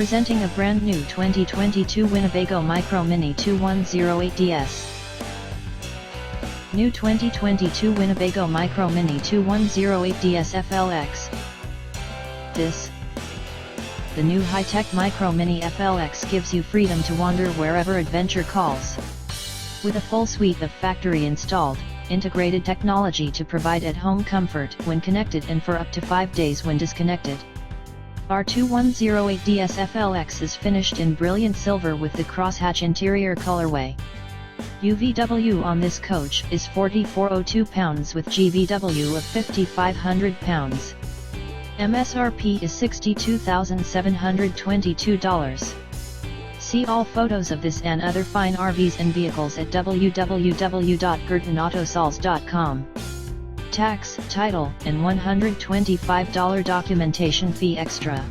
Presenting a brand new 2022 Winnebago Micro Mini 2108DS. New 2022 Winnebago Micro Mini 2108DS FLX. The new high-tech Micro Mini FLX gives you freedom to wander wherever adventure calls. With a full suite of factory-installed, integrated technology to provide at-home comfort when connected and for up to 5 days when disconnected. Our 2108DS FLX is finished in brilliant silver with the crosshatch interior colorway. UVW on this coach is 4,402 pounds with GVW of 5,500 pounds. MSRP is $62,722. See all photos of this and other fine RVs and vehicles at www.gertonautosols.com. Tax, title, and $125 documentation fee extra.